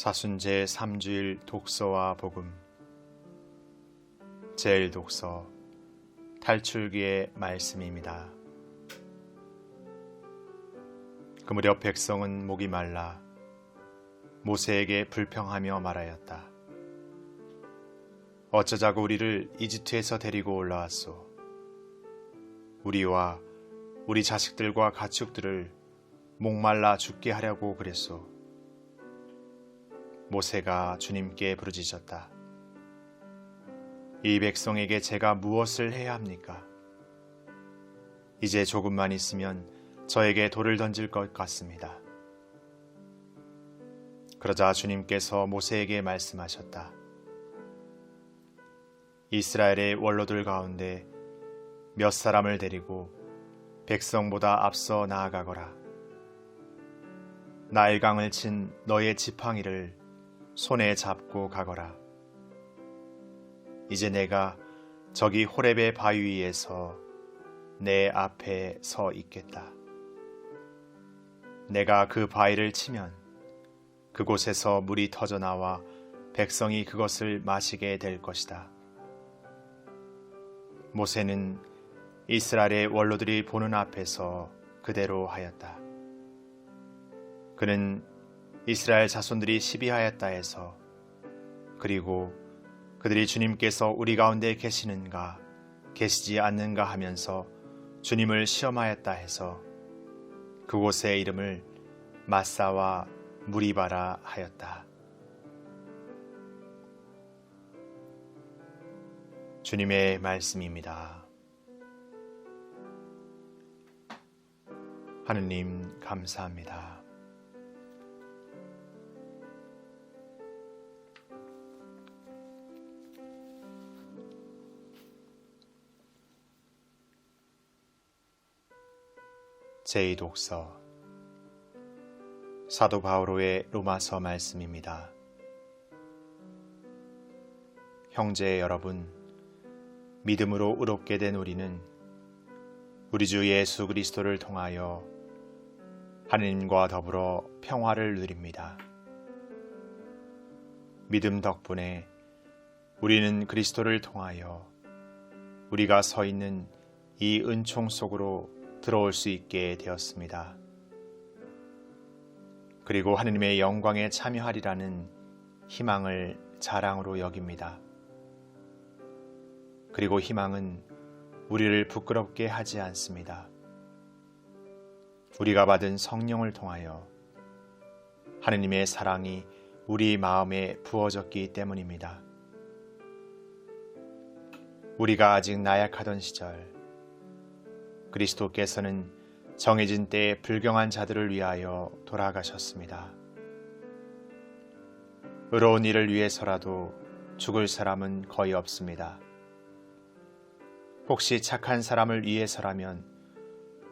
사순제 3주일 독서와 복음 제1독서 탈출기의 말씀입니다. 그 무렵 백성은 목이 말라 모세에게 불평하며 말하였다. 어쩌자고 우리를 이집트에서 데리고 올라왔소. 우리와 우리 자식들과 가축들을 목말라 죽게 하려고 그랬소. 모세가 주님께 부르짖었다. 이 백성에게 제가 무엇을 해야 합니까? 이제 조금만 있으면 저에게 돌을 던질 것 같습니다. 그러자 주님께서 모세에게 말씀하셨다. 이스라엘의 원로들 가운데 몇 사람을 데리고 백성보다 앞서 나아가거라. 나일강을 친 너의 지팡이를 손에 잡고 가거라. 이제 내가 저기 호렙의 바위 위에서 내 앞에 서 있겠다. 내가 그 바위를 치면 그곳에서 물이 터져 나와 백성이 그것을 마시게 될 것이다. 모세는 이스라엘의 원로들이 보는 앞에서 그대로 하였다. 그는 이스라엘 자손들이 시비하였다 해서, 그리고 그들이 주님께서 우리 가운데 계시는가 계시지 않는가 하면서 주님을 시험하였다 해서 그곳의 이름을 마사와 무리바라 하였다. 주님의 말씀입니다. 하느님 감사합니다. 제2독서 사도 바오로의 로마서 말씀입니다. 형제 여러분, 믿음으로 의롭게 된 우리는 우리 주 예수 그리스도를 통하여 하느님과 더불어 평화를 누립니다. 믿음 덕분에 우리는 그리스도를 통하여 우리가 서 있는 이 은총 속으로 들어올 수 있게 되었습니다. 그리고 하느님의 영광에 참여하리라는 희망을 자랑으로 여깁니다. 그리고 희망은 우리를 부끄럽게 하지 않습니다. 우리가 받은 성령을 통하여 하느님의 사랑이 우리 마음에 부어졌기 때문입니다. 우리가 아직 나약하던 시절 그리스도께서는 정해진 때에 불경한 자들을 위하여 돌아가셨습니다. 의로운 일을 위해서라도 죽을 사람은 거의 없습니다. 혹시 착한 사람을 위해서라면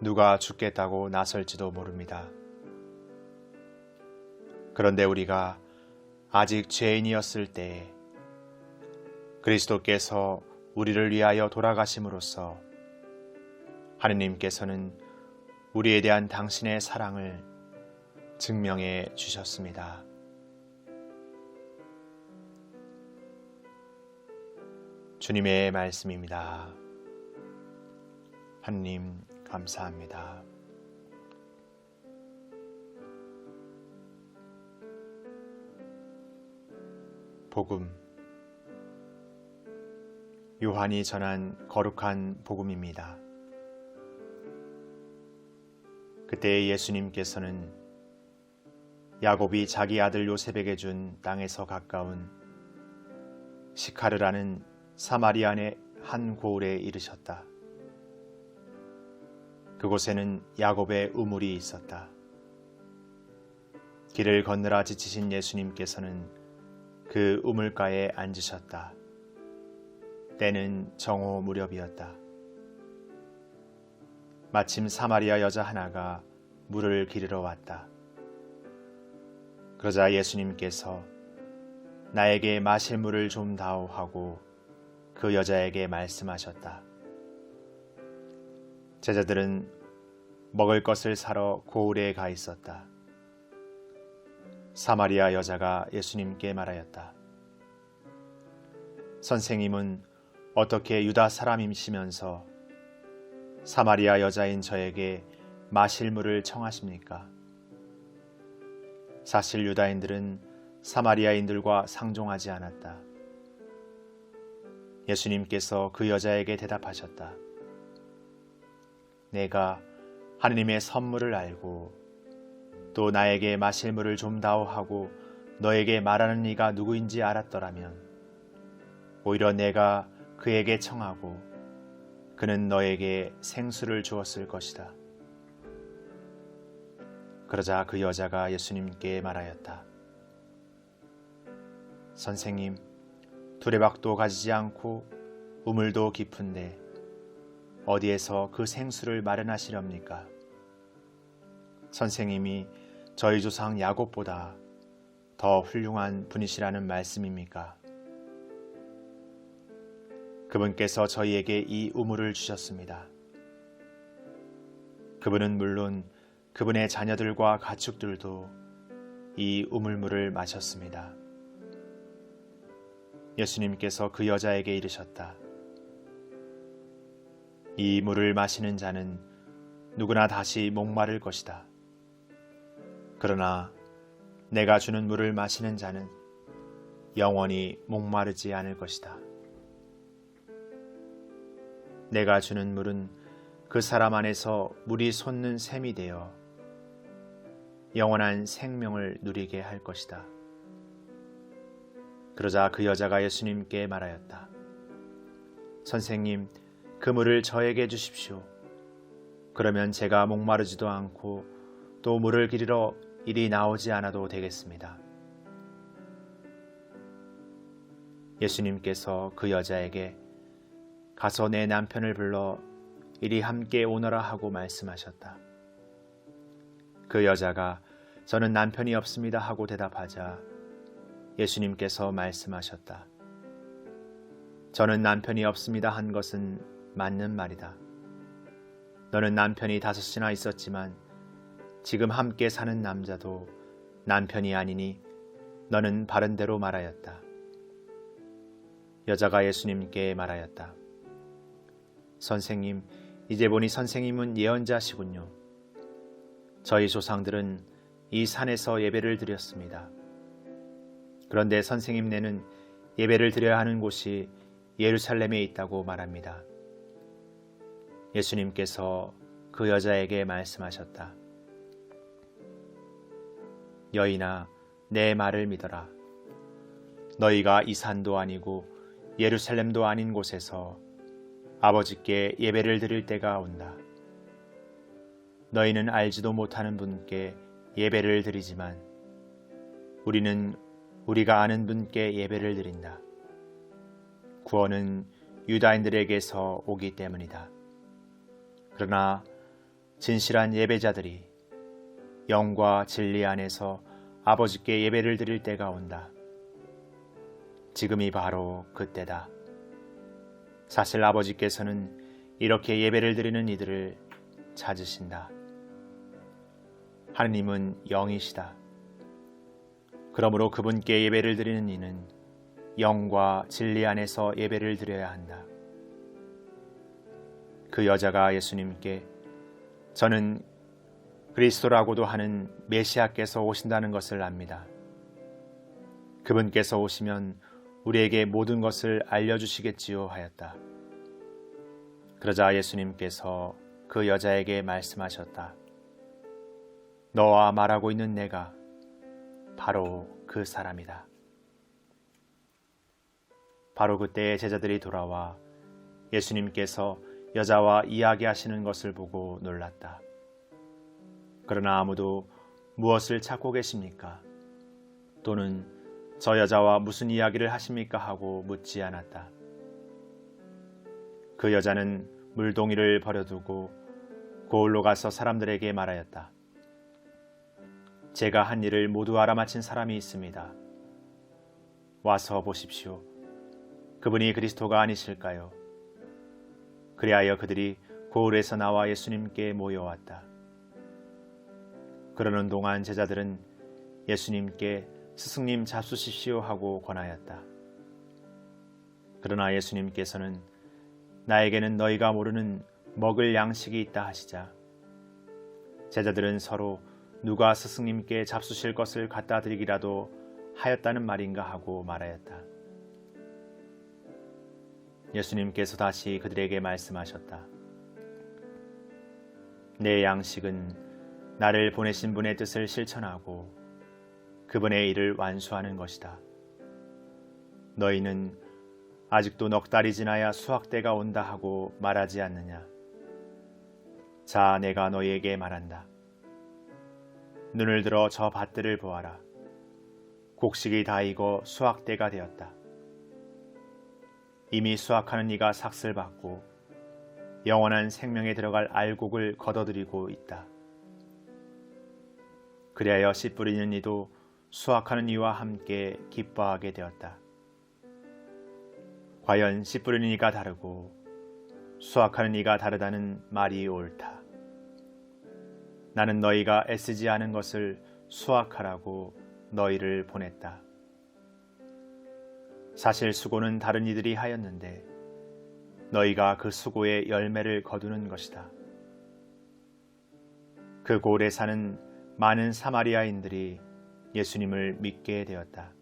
누가 죽겠다고 나설지도 모릅니다. 그런데 우리가 아직 죄인이었을 때에 그리스도께서 우리를 위하여 돌아가심으로써 하느님께서는 우리에 대한 당신의 사랑을 증명해 주셨습니다. 주님의 말씀입니다. 하느님 감사합니다. 복음 요한이 전한 거룩한 복음입니다. 그때 예수님께서는 야곱이 자기 아들 요셉에게 준 땅에서 가까운 시카르라는 사마리아의 한 고을에 이르셨다. 그곳에는 야곱의 우물이 있었다. 길을 건너라 지치신 예수님께서는 그 우물가에 앉으셨다. 때는 정오 무렵이었다. 마침 사마리아 여자 하나가 물을 기르러 왔다. 그러자 예수님께서 나에게 마실 물을 좀 다오 하고 그 여자에게 말씀하셨다. 제자들은 먹을 것을 사러 고을에 가 있었다. 사마리아 여자가 예수님께 말하였다. 선생님은 어떻게 유다 사람이시면서 사마리아 여자인 저에게 마실 물을 청하십니까? 사실 유다인들은 사마리아인들과 상종하지 않았다. 예수님께서 그 여자에게 대답하셨다. 내가 하느님의 선물을 알고 또 나에게 마실 물을 좀 다오 하고 너에게 말하는 이가 누구인지 알았더라면 오히려 내가 그에게 청하고 그는 너에게 생수를 주었을 것이다. 그러자 그 여자가 예수님께 말하였다. 선생님, 두레박도 가지지 않고 우물도 깊은데 어디에서 그 생수를 마련하시렵니까? 선생님이 저희 조상 야곱보다 더 훌륭한 분이시라는 말씀입니까? 그분께서 저희에게 이 우물을 주셨습니다. 그분은 물론 그분의 자녀들과 가축들도 이 우물물을 마셨습니다. 예수님께서 그 여자에게 이르셨다. 이 물을 마시는 자는 누구나 다시 목마를 것이다. 그러나 내가 주는 물을 마시는 자는 영원히 목마르지 않을 것이다. 내가 주는 물은 그 사람 안에서 물이 솟는 샘이 되어 영원한 생명을 누리게 할 것이다. 그러자 그 여자가 예수님께 말하였다. 선생님, 그 물을 저에게 주십시오. 그러면 제가 목마르지도 않고 또 물을 기르러 이리 나오지 않아도 되겠습니다. 예수님께서 그 여자에게 가서 내 남편을 불러 이리 함께 오너라 하고 말씀하셨다. 그 여자가 저는 남편이 없습니다 하고 대답하자 예수님께서 말씀하셨다. 저는 남편이 없습니다 한 것은 맞는 말이다. 너는 남편이 5이나 있었지만 지금 함께 사는 남자도 남편이 아니니 너는 바른 대로 말하였다. 여자가 예수님께 말하였다. 선생님, 이제 보니 선생님은 예언자시군요. 저희 조상들은 이 산에서 예배를 드렸습니다. 그런데 선생님네는 예배를 드려야 하는 곳이 예루살렘에 있다고 말합니다. 예수님께서 그 여자에게 말씀하셨다. 여인아, 내 말을 믿어라. 너희가 이 산도 아니고 예루살렘도 아닌 곳에서 아버지께 예배를 드릴 때가 온다. 너희는 알지도 못하는 분께 예배를 드리지만 우리는 우리가 아는 분께 예배를 드린다. 구원은 유다인들에게서 오기 때문이다. 그러나 진실한 예배자들이 영과 진리 안에서 아버지께 예배를 드릴 때가 온다. 지금이 바로 그때다. 사실 아버지께서는 이렇게 예배를 드리는 이들을 찾으신다. 하느님은 영이시다. 그러므로 그분께 예배를 드리는 이는 영과 진리 안에서 예배를 드려야 한다. 그 여자가 예수님께 저는 그리스도라고도 하는 메시아께서 오신다는 것을 압니다. 그분께서 오시면 우리에게 모든 것을 알려주시겠지요 하였다. 그러자 예수님께서 그 여자에게 말씀하셨다. 너와 말하고 있는 내가 바로 그 사람이다. 바로 그때 제자들이 돌아와 예수님께서 여자와 이야기하시는 것을 보고 놀랐다. 그러나 아무도 무엇을 찾고 계십니까? 또는 저 여자와 무슨 이야기를 하십니까? 하고 묻지 않았다. 그 여자는 물동이를 버려두고 고을로 가서 사람들에게 말하였다. 제가 한 일을 모두 알아맞힌 사람이 있습니다. 와서 보십시오. 그분이 그리스도가 아니실까요? 그리하여 그들이 고을에서 나와 예수님께 모여왔다. 그러는 동안 제자들은 예수님께 스승님 잡수십시오 하고 권하였다. 그러나 예수님께서는 나에게는 너희가 모르는 먹을 양식이 있다 하시자 제자들은 서로 누가 스승님께 잡수실 것을 갖다 드리기라도 하였다는 말인가 하고 말하였다. 예수님께서 다시 그들에게 말씀하셨다. 내 양식은 나를 보내신 분의 뜻을 실천하고 그분의 일을 완수하는 것이다. 너희는 아직도 넉 달이 지나야 수확때가 온다 하고 말하지 않느냐? 자, 내가 너희에게 말한다. 눈을 들어 저 밭들을 보아라. 곡식이 다 익어 수확때가 되었다. 이미 수확하는 이가 삭슬 받고 영원한 생명에 들어갈 알곡을 거둬들이고 있다. 그리하여 씨 뿌리는 이도 수확하는 이와 함께 기뻐하게 되었다. 과연 씨 뿌리는 이가 다르고 수확하는 이가 다르다는 말이 옳다. 나는 너희가 애쓰지 않은 것을 수확하라고 너희를 보냈다. 사실 수고는 다른 이들이 하였는데 너희가 그 수고의 열매를 거두는 것이다. 그 고을에 사는 많은 사마리아인들이 예수님을 믿게 되었다.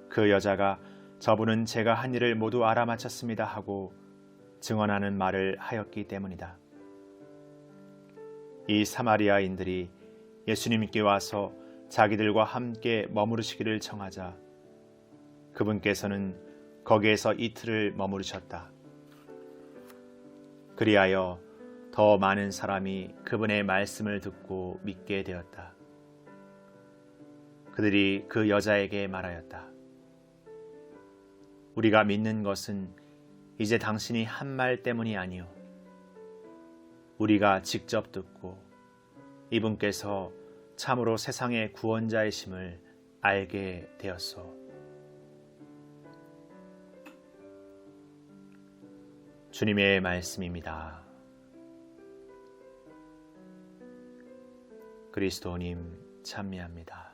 그 여자가 저분은 제가 한 일을 모두 알아맞혔습니다 하고 증언하는 말을 하였기 때문이다. 이 사마리아인들이 예수님께 와서 자기들과 함께 머무르시기를 청하자 그분께서는 거기에서 이틀을 머무르셨다. 그리하여 더 많은 사람이 그분의 말씀을 듣고 믿게 되었다. 그들이 그 여자에게 말하였다. 우리가 믿는 것은 이제 당신이 한 말 때문이 아니오. 우리가 직접 듣고 이분께서 참으로 세상의 구원자이심을 알게 되었소. 주님의 말씀입니다. 그리스도님 참미합니다.